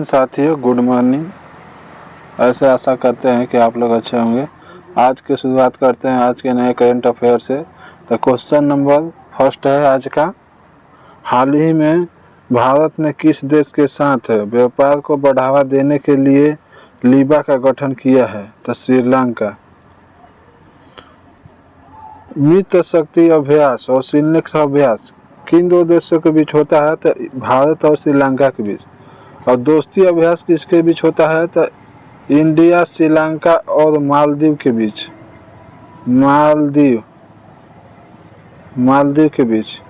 साथियों, good morning. ऐसे आशा करते हैं कि आप लोग अच्छे होंगे। आज की शुरुआत करते हैं आज के नए करंट अफेयर से। तो क्वेश्चन नंबर फर्स्ट है आज का। हाल ही में भारत ने किस देश के साथ व्यापार को बढ़ावा देने के लिए लीबा का गठन किया है? तो श्रीलंका। मित्र शक्ति अभ्यास और शिल्प अभ्यास किन दो देशों के बीच होता है? तो भारत और श्रीलंका के बीच। और दोस्ती अभ्यास किसके बीच होता है? तो इंडिया, श्रीलंका और मालदीव के बीच। मालदीव के बीच।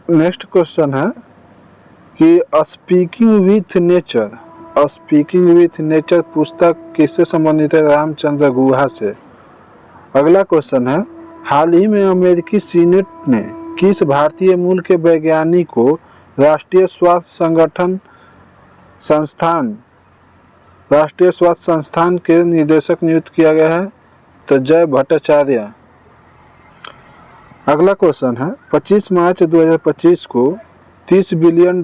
नेक्स्ट क्वेश्चन है कि स्पीकिंग विथ नेचर पुस्तक किससे संबंधित है? रामचंद्र गुहा से। अगला क्वेश्चन है, हाल ही में अमेरिकी सीनेट ने किस भारतीय मूल के वैज्ञानिक को राष्ट्रीय स्वास्थ्य संस्थान के निदेशक नियुक्त किया गया है? तो जय भट्टाचार्य। अगला क्वेश्चन है, 25 मार्च 2025 को 30 बिलियन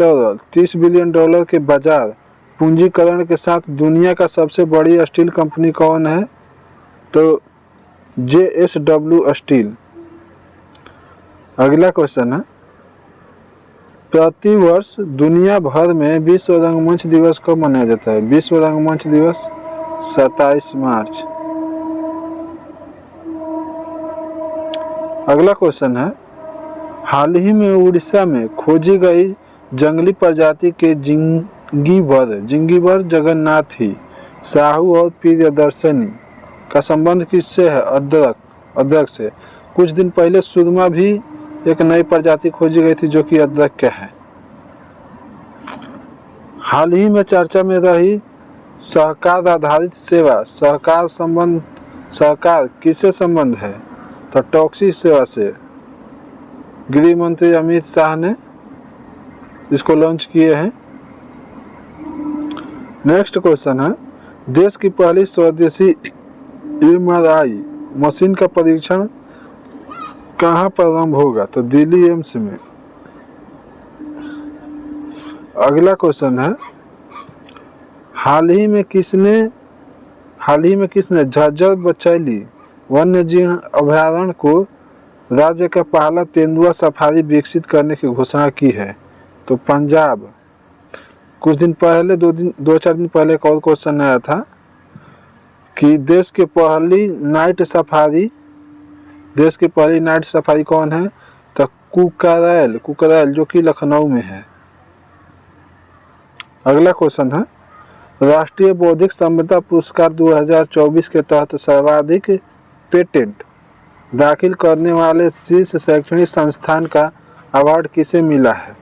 डॉलर के बाजार पूंजीकरण के साथ दुनिया का सबसे बड़ी स्टील कंपनी कौन है? तो JSW स्टील। अगला क्वेश्चन है, प्रतिवर्ष दुनिया भर में विश्व रंगमंच दिवस कब मनाया जाता है? विश्व रंगमंच दिवस 27 मार्च। अगला क्वेश्चन है, हाल ही में उड़ीसा में खोजी गई जंगली प्रजाति के जिंगीबर जगन्नाथी, साहू और प्रियदर्शनी का संबंध किससे है? अदरक से। कुछ दिन पहले सुरमा भी एक नई प्रजाति खोजी गई थी जो कि अदरक का है। हाल ही में चर्चा में रही सहकार आधारित सेवा, सहकार किससे संबंध है? तो टैक्सी सेवा से। गृह मंत्री अमित शाह ने इसको लॉन्च किए हैं। नेक्स्ट क्वेश्चन है, देश की पहली स्वदेशी MRI मशीन का परीक्षण कहाँ प्रारंभ होगा? तो दिल्ली एम्स में। अगला क्वेश्चन है, हाल ही में किसने झज्जर बचैली वन्यजीव अभयारण्य को राज्य का पहला तेंदुआ सफारी विकसित करने की घोषणा की है? तो पंजाब। कुछ दिन पहले, 2-4 दिन पहले एक और क्वेश्चन आया था कि देश की पहली नाइट सफारी कौन है? तो कुकरैल जो कि लखनऊ में है। अगला क्वेश्चन है, राष्ट्रीय बौद्धिक संपदा पुरस्कार 2024 के तहत सर्वाधिक पेटेंट दाखिल करने वाले शीर्ष शैक्षणिक संस्थान का अवार्ड किसे मिला है?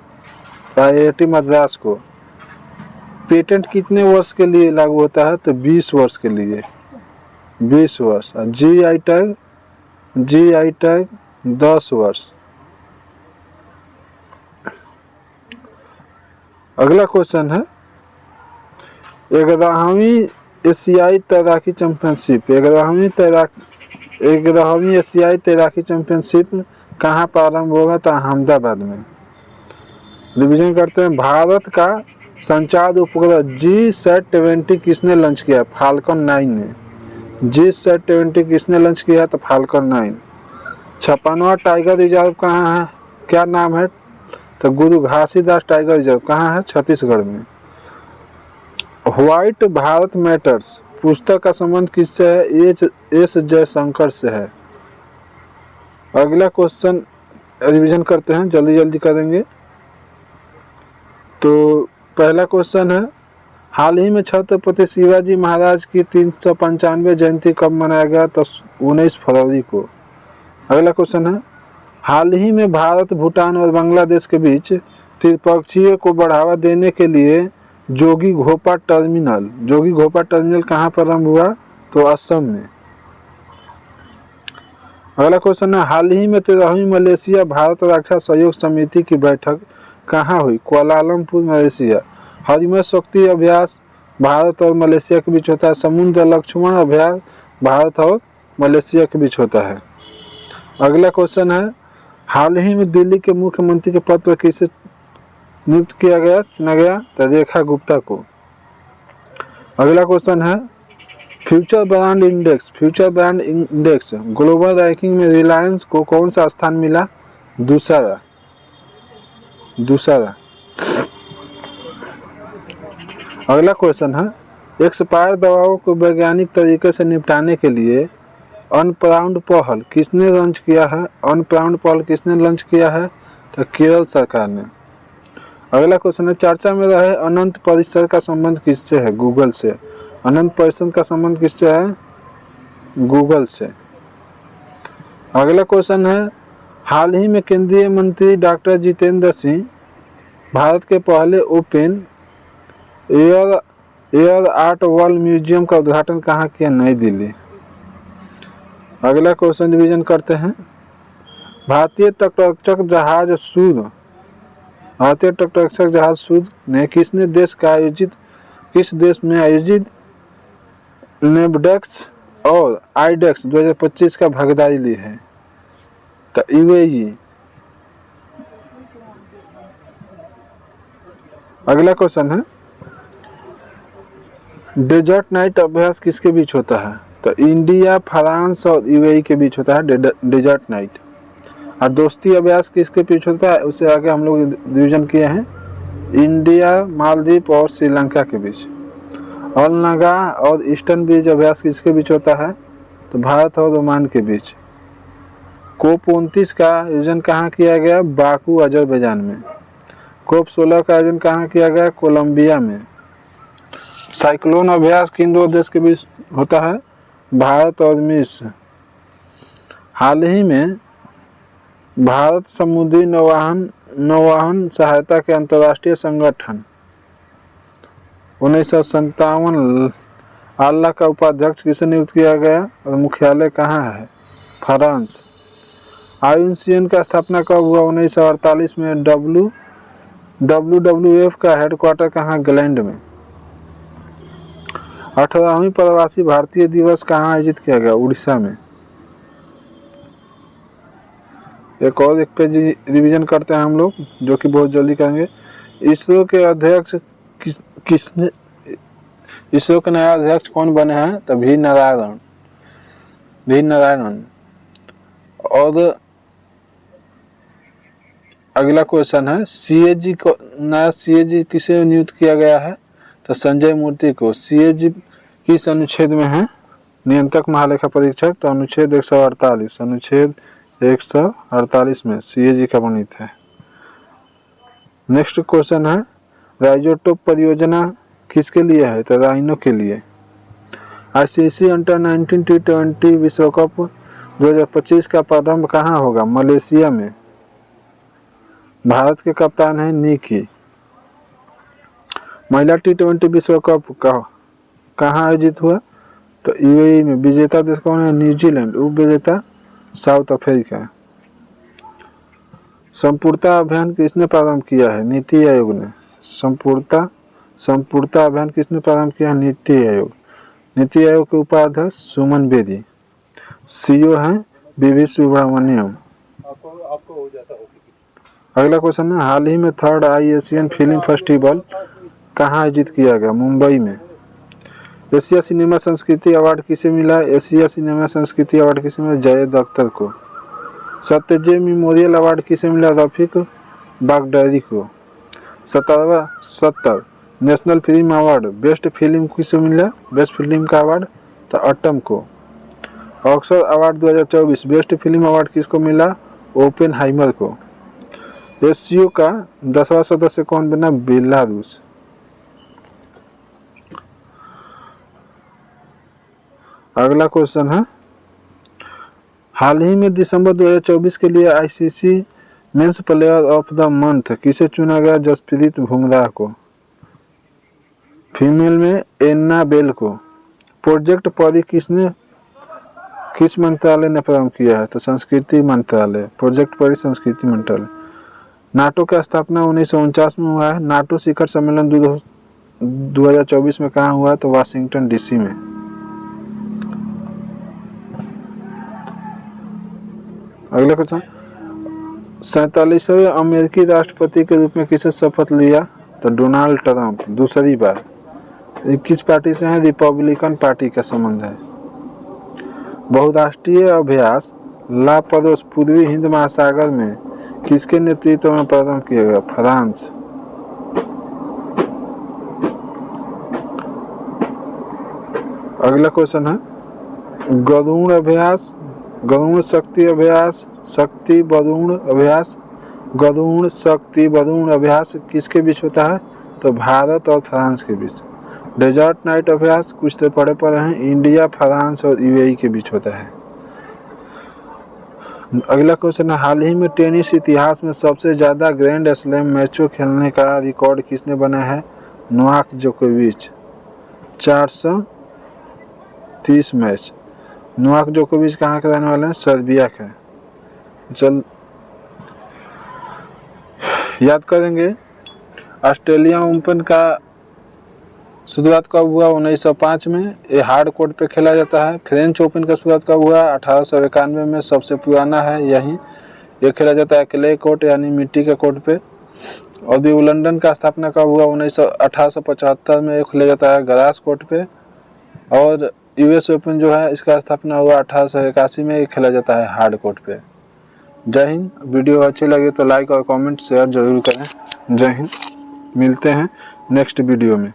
IIT मद्रास को। पेटेंट कितने वर्ष के लिए लागू होता है? तो 20 वर्ष के लिए। 20 वर्ष। GI टैग 10 वर्ष। अगला क्वेश्चन है, 11वीं एशियाई तैराकी चैंपियनशिप कहाँ प्रारंभ होगा? तो अहमदाबाद में। रिवीजन करते हैं, भारत का संचार उपग्रह GSAT-20 किसने लॉन्च किया? फाल्कन 9 ने। GSAT-20 किसने लॉन्च किया? तो फाल्कन 9। 56वां टाइगर रिजर्व कहाँ है? क्या नाम है? तो गुरु घासीदास टाइगर रिजर्व कहाँ है? छत्तीसगढ़ में। व्हाइट भारत मैटर्स पुस्तक का संबंध किससे है? एस जयशंकर से है। अगला क्वेश्चन रिवीजन करते हैं, जल्दी करेंगे। तो पहला क्वेश्चन है, हाल ही में छत्रपति शिवाजी महाराज की 395 जयंती कब मनाया गया? तो 19 फरवरी को। अगला क्वेश्चन है, हाल ही में भारत, भूटान और बांग्लादेश के बीच त्रिपक्षीय को बढ़ावा देने के लिए जोगी घोपा टर्मिनल कहाँ प्रारंभ हुआ? तो असम में। अगला क्वेश्चन है, हाल ही में 13वीं मलेशिया भारत रक्षा सहयोग समिति की बैठक कहाँ हुई? Kuala Lumpur, Malaysia. हरिमय शक्ति अभ्यास भारत और मलेशिया के बीच होता है। समुद्र लक्ष्मण अभ्यास भारत और मलेशिया के बीच होता है। अगला क्वेश्चन है, हाल ही में दिल्ली के मुख्यमंत्री के पद पर किसे नियुक्त किया गया, चुना गया? तो रेखा गुप्ता को। अगला क्वेश्चन है future brand index. Future brand index global ranking में रिलायंस को कौन सा स्थान मिला? दूसरा। अगला क्वेश्चन है एक्सपायर दवाओं को वैज्ञानिक तरीके से निपटाने के लिए अनप्राउंड पहल किसने लॉन्च किया है? अनप्राउंड पहल किसने लॉन्च किया है? तो केरल सरकार ने। अगला क्वेश्चन है चर्चा में रहे अनंत परिसर का संबंध किससे है? गूगल से। अनंत परिसर का संबंध किससे है? गूगल से। अगला क्वेश्चन है हाल ही में केंद्रीय मंत्री डॉक्टर जितेंद्र सिंह भारत के पहले open air art world museum का उद्घाटन कहाँ किया? नई दिल्ली। अगला क्वेश्चन रिवीजन करते हैं भारतीय तटरक्षक जहाज सूर्य ने किस देश में आयोजित नेबडेक्स और आईडेक्स 2025 का भागीदारी ली है? तो यूएई। अगला क्वेश्चन है डेजर्ट नाइट अभ्यास किसके बीच होता है? तो इंडिया, फ्रांस और यूएई के बीच होता है डेजर्ट नाइट। और दोस्ती अभ्यास किसके बीच होता है? उससे आगे हम लोग डिवीजन किए हैं इंडिया, मालदीव और श्रीलंका के बीच। अल नगा और ईस्टर्न बीच अभ्यास किसके बीच होता है? तो भारत और ओमान के बीच। कोप 29 का आयोजन कहाँ किया गया? बाकू, अजरबैजान में। कोप 16 का आयोजन कहाँ किया गया? कोलंबिया में। साइक्लोन अभ्यास किन दो देश के बीच होता है? भारत और मिस्र। हाल ही में भारत समुद्री नौवहन सहायता के अंतर्राष्ट्रीय संगठन 1957 आल्ला का उपाध्यक्ष किसे नियुक्त किया गया और मुख्यालय कहाँ है? फ्रांस। आईयूसीएन का स्थापना कब हुआ? 1948 में। WWF का हेडक्वार्टर कहाँ? इंग्लैंड में। 18वीं प्रवासी भारतीय दिवस कहाँ आयोजित किया गया? उड़ीसा में। एक पेज रिवीजन करते हैं हम लोग जो कि बहुत जल्दी करेंगे। इसरो के अध्यक्ष किसने इसरो के नया अध्यक्ष कौन बने हैं? तो वी नारायणन। और अगला क्वेश्चन है सीएजी को नया सीएजी किसे नियुक्त किया गया है? तो संजय मूर्ति को। सीएजी किस अनुच्छेद में है? नियंत्रक महालेखा परीक्षक। तो अनुच्छेद 148 में सीएजी का वर्णित है। नेक्स्ट क्वेश्चन है राइजोटोप परियोजना किसके लिए है? तो राइनो के लिए। आईसीसी अंडर 19 T20 विश्व कप 2025 का प्रारंभ कहाँ होगा? मलेशिया में। भारत के कप्तान है निकी। महिला T20 विश्व कप कहाँ आयोजित हुआ? तो यूएई में। विजेता देश कौन है? न्यूजीलैंड। उप विजेता साउथ अफ्रीका। संपूर्णता अभियान किसने प्रारंभ किया है? नीति आयोग ने। संपूर्णता अभियान किसने प्रारंभ किया है? नीति आयोग। नीति आयोग के उपाध्यक्ष सुमन बेदी। सीईओ हैं बीवी सुब्रमण्यम। अगला क्वेश्चन है हाल ही में 3rd एशियन फिल्म फेस्टिवल कहाँ आयोजित किया गया? मुंबई में। एशिया सिनेमा संस्कृति अवार्ड किसे मिला? एशिया सिनेमा संस्कृति अवार्ड किसे मिला? जावेद अख्तर को। सत्यजे मेमोरियल अवार्ड किसे मिला? रफीक बागडरी को। 70 national film award best film किसे मिला? बेस्ट फिल्म का अवार्ड तो अट्टम को। Oscar award 2024 best film award किसको मिला? ओपेनहाइमर को। एससीओ का 10वां सदस्य कौन बना? बेलारूस। अगला क्वेश्चन है हाल ही में दिसंबर 2024 के लिए ICC men's player of the month किसे चुना गया? जसप्रीत बुमराह को। फीमेल में एन्ना बेल को। प्रोजेक्ट परी किस मंत्रालय ने प्रारंभ किया है? तो संस्कृति मंत्रालय। प्रोजेक्ट परी संस्कृति मंत्रालय। नाटो का स्थापना 1949 में हुआ है। नाटो शिखर सम्मेलन 2024 में कहाँ हुआ? तो वाशिंगटन डीसी में। अगला क्वेश्चन 47वें अमेरिकी राष्ट्रपति के रूप में किसे शपथ लिया? तो डोनाल्ड ट्रंप दूसरी बार। किस पार्टी से है? रिपब्लिकन पार्टी का संबंध है। बहुराष्ट्रीय अभ्यास लापरोस पूर्वी हिंद महासागर में किसके नेतृत्व में प्रारंभ किया गया? फ्रांस। अगला क्वेश्चन है गरुड़ अभ्यास, गरुड़ शक्ति अभ्यास, शक्ति वरुण अभ्यास, गरुड़ शक्ति वरुण अभ्यास किसके बीच होता है? तो भारत और फ्रांस के बीच। डेजर्ट नाइट अभ्यास कुछ तो पढ़े पड़े हैं, इंडिया, फ्रांस और यूएई के बीच होता है। अगला क्वेश्चन है हाल ही में टेनिस इतिहास में सबसे ज्यादा ग्रैंड स्लैम मैचों खेलने का रिकॉर्ड किसने बनाया है? नोवाक जोकोविच, 430 मैच। नोवाक जोकोविच कहाँ के रहने वाले हैं? सर्बिया के। चल याद करेंगे ऑस्ट्रेलिया ओपन का शुरुआत कब हुआ? 1905 में। ये हार्ड कोर्ट पे खेला जाता है। फ्रेंच ओपन का शुरुआत कब हुआ? 1891 में। सबसे पुराना है यही। ये खेला जाता है क्ले कोर्ट यानी मिट्टी के कोर्ट पे। और भी लंदन का स्थापना कब हुआ? 1875 में। ये खेला जाता है ग्रास कोर्ट पे। और यूएस ओपन जो है इसका स्थापना हुआ 1881 में। ये खेला जाता है हार्ड कोर्ट पे। जय हिंद। वीडियो अच्छी लगे तो लाइक और कमेंट शेयर जरूर करें। जय हिंद। मिलते हैं नेक्स्ट वीडियो में।